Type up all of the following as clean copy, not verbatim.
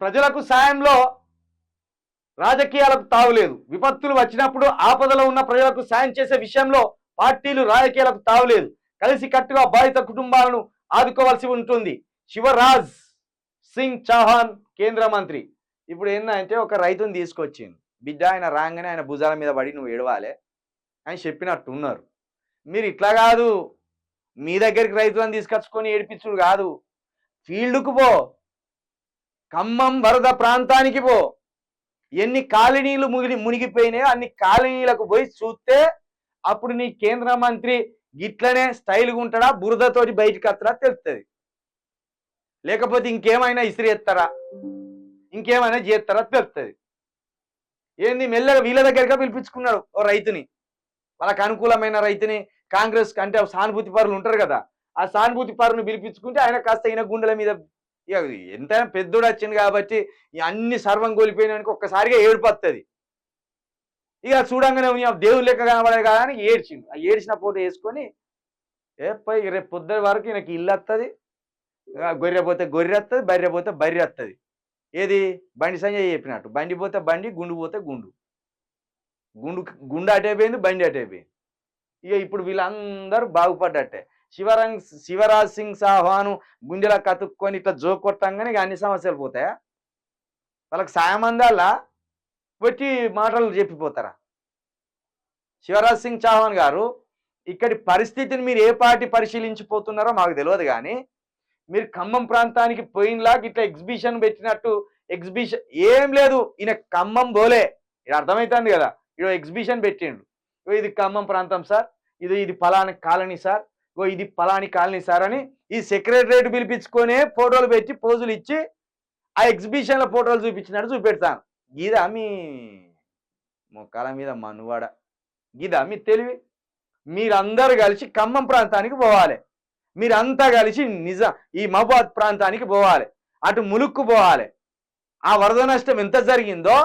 ప్రజలకు సాయంలో రాజకీయాలకు తావులేదు. విపత్తులు వచ్చినప్పుడు ఆపదలో ఉన్న ప్రజలకు సాయం చేసే విషయంలో పార్టీలు రాజకీయాలకు తావులేదు. కలిసికట్టుగా బాధిత కుటుంబాలను ఆదుకోవాల్సి ఉంటుంది. శివరాజ్ సింగ్ చౌహాన్ కేంద్ర మంత్రి. ఇప్పుడు ఏంటంటే ఒక రైతుని తీసుకొచ్చింది. బిడ్డ ఆయన రాగానే ఆయన భుజాల మీద పడి నువ్వు ఏడవాలి అని చెప్పినట్టు ఉన్నారు. మీరు ఇట్లా కాదు, మీ దగ్గరికి రైతులను తీసుకొచ్చుకొని ఏడిపించుడు కాదు. ఫీల్డ్కు పో, ఖమ్మం వరద ప్రాంతానికి పో. ఎన్ని కాలనీలు మునిగిపోయినాయో అన్ని కాలనీలకు పోయి చూస్తే అప్పుడు నీ కేంద్ర మంత్రి గిట్లనే స్టైల్గా ఉంటాడా, బురదతోటి బయటికి వస్తాడా తెలుస్తుంది. లేకపోతే ఇంకేమైనా ఇసిరి ఎత్తారా, ఇంకేమైనా చేస్తారా తెలుస్తుంది. ఏంది మెల్లగా వీళ్ళ దగ్గరగా పిలిపించుకున్నాడు ఓ రైతుని, వాళ్ళకి అనుకూలమైన రైతుని. కాంగ్రెస్ అంటే సానుభూతి పరులు ఉంటారు కదా, ఆ సానుభూతి పరుని పిలిపించుకుంటే ఆయన కాస్త ఈయన గుండెల మీద ఇక ఎంతైనా పెద్దోడు వచ్చింది కాబట్టి అన్ని సర్వం కోల్పోయినానికి ఒక్కసారిగా ఏడుపత్తది. ఇక చూడంగానే దేవుడు లెక్క కనబడే కదా అని ఏడ్చిండు. ఆ ఏడ్చిన ఫోటో వేసుకొని పై రేపు పొద్దున వరకు ఈయనకి ఇల్లు వస్తుంది, గొర్రె పోతే గొర్రె వస్తుంది, బర్రె పోతే బర్రె వస్తుంది. ఏది బండి సంజయ్ చెప్పినట్టు, బండి పోతే బండి, గుండు పోతే గుండు. గుండు అటైపోయింది, బండి అటైపోయింది. ఇక ఇప్పుడు వీళ్ళందరూ బాగుపడ్డట్టే. శివరాజ్ సింగ్ చౌహాన్ గుండెలా కతుక్కొని ఇట్లా జోకొట్టంగానే ఇక అన్ని సమస్యలు పోతాయా? వాళ్ళకి సాయం అందాలా, వచ్చి మాటలు చెప్పిపోతారా? శివరాజ్ సింగ్ చౌహాన్ గారు, ఇక్కడి పరిస్థితిని మీరు ఏ పార్టీ పరిశీలించిపోతున్నారో మాకు తెలియదు, కానీ మీరు ఖమ్మం ప్రాంతానికి పోయినలాగా ఇట్లా ఎగ్జిబిషన్ పెట్టినట్టు ఎగ్జిబిషన్ ఏం లేదు. ఈయన ఖమ్మం బోలే, ఇది అర్థమవుతుంది కదా. ఇదో ఎగ్జిబిషన్ పెట్టిండు, ఇది ఖమ్మం ప్రాంతం సార్, ఇది పలాని కాలనీ సార్, ఇది పలాని కాలనీ సార్ అని ఈ సెక్రటరేట్ పిలిపించుకొనే ఫోటోలు పెట్టి పోజులు ఇచ్చి ఆ ఎగ్జిబిషన్ల ఫోటోలు చూపించినట్టు చూపెడతాను. గీదా మీ మొక్కల మీద మనువాడ, గీదా మీ తెలివి? మీరందరూ కలిసి ఖమ్మం ప్రాంతానికి పోవాలి, మీరంతా కలిసి ఈ మహబాద్ ప్రాంతానికి పోవాలి, అటు ములుక్కు పోవాలి. ఆ వరద నష్టం ఎంత జరిగిందో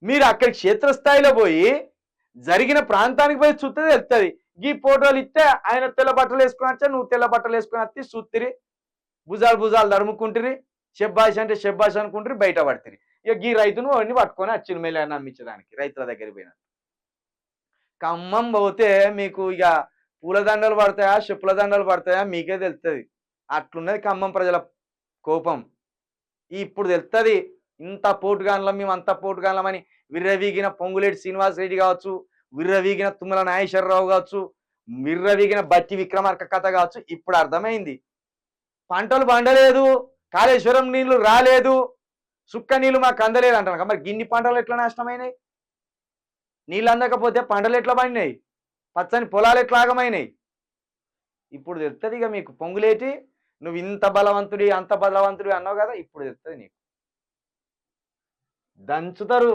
మీరు అక్కడి క్షేత్రస్థాయిలో పోయి జరిగిన ప్రాంతానికి పోయి చూస్తే తెలుస్తుంది. ఈ ఫోటోలు ఇస్తే ఆయన తెల్ల బట్టలు వేసుకుని వచ్చా, నువ్వు తెల్ల బట్టలు వేసుకుని వచ్చి చూత్తిరి, భుజాలు తరుముకుంటురి, షెబ్బాష్ అంటే షెబ్బాష్ అనుకుంటారు, బయట పడుతుంది. ఇక ఈ రైతును వాడిని పట్టుకొని వచ్చిన మేలే నమ్మించడానికి రైతుల దగ్గర పోయిన. ఖమ్మం పోతే మీకు ఇక పూలదండలు పడతాయా, చెప్పుల దండలు పడతాయా మీకే తెలుస్తుంది. అట్లున్నది ఖమ్మం ప్రజల కోపం. ఇప్పుడు తెలుస్తుంది. ఇంత పోటుగాన్లం, మేము అంత పోటుగాన్లమని విర్రవీగిన పొంగులేటి శ్రీనివాస్ రెడ్డి కావచ్చు, విర్రవీగిన తుమ్మల నాగేశ్వరరావు కావచ్చు, విర్రవీగిన బట్టి విక్రమార్క కథ కావచ్చు, ఇప్పుడు అర్థమైంది. పంటలు పండలేదు, కాళేశ్వరం నీళ్లు రాలేదు, సుక్క నీళ్లు మాకు అందలేదు అంటారు. మరి గిన్ని పంటలు ఎట్లా నష్టమైనాయి? నీళ్ళు అందకపోతే పంటలు ఎట్లా పండినాయి? పచ్చని పొలాలు ఎట్లా ఆగమైనాయి? ఇప్పుడు తెలుస్తుంది ఇక మీకు. పొంగులేటి నువ్వు ఇంత బలవంతుడి అంత బలవంతుడి అన్నావు కదా, ఇప్పుడు తెలుస్తుంది నీకు. దంచుతారు.